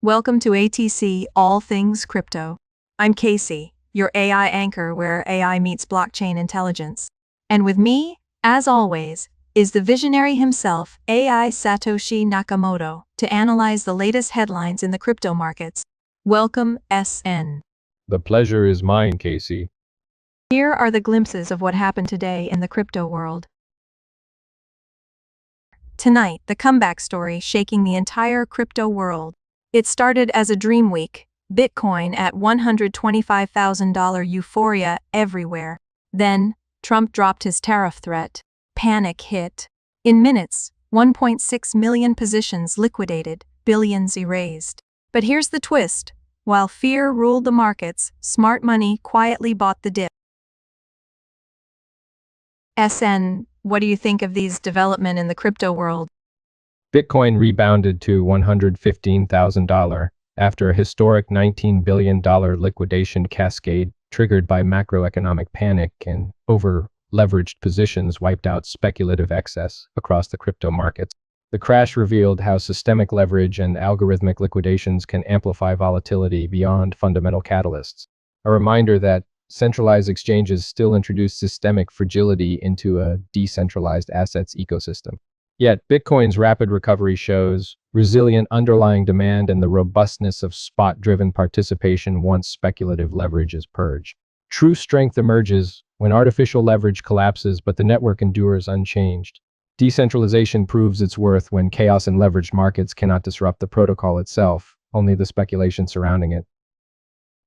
Welcome to ATC All Things Crypto. I'm Casi, your AI anchor where AI meets blockchain intelligence. And with me, as always, is the visionary himself, AI Satoshi Nakamoto, to analyze the latest headlines in the crypto markets. Welcome, SN. The pleasure is mine, Casi. Here are the glimpses of what happened today in the crypto world. Tonight, the comeback story shaking the entire crypto world. It started as a dream week, Bitcoin at $125,000 euphoria everywhere. Then, Trump dropped his tariff threat. Panic hit. In minutes, 1.6 million positions liquidated, billions erased. But here's the twist. While fear ruled the markets, smart money quietly bought the dip. SN, what do you think of these developments in the crypto world? Bitcoin rebounded to $115,000 after a historic $19 billion liquidation cascade triggered by macroeconomic panic and over-leveraged positions wiped out speculative excess across the crypto markets. The crash revealed how systemic leverage and algorithmic liquidations can amplify volatility beyond fundamental catalysts. A reminder that centralized exchanges still introduce systemic fragility into a decentralized assets ecosystem. Yet, Bitcoin's rapid recovery shows resilient underlying demand and the robustness of spot-driven participation once speculative leverage is purged. True strength emerges when artificial leverage collapses but the network endures unchanged. Decentralization proves its worth when chaos in leveraged markets cannot disrupt the protocol itself, only the speculation surrounding it.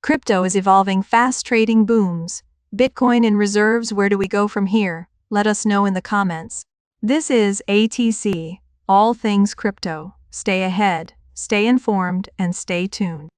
Crypto is evolving fast, trading booms. Bitcoin in reserves, where do we go from here? Let us know in the comments. This is ATC, All Things Crypto. Stay ahead, stay informed, and stay tuned.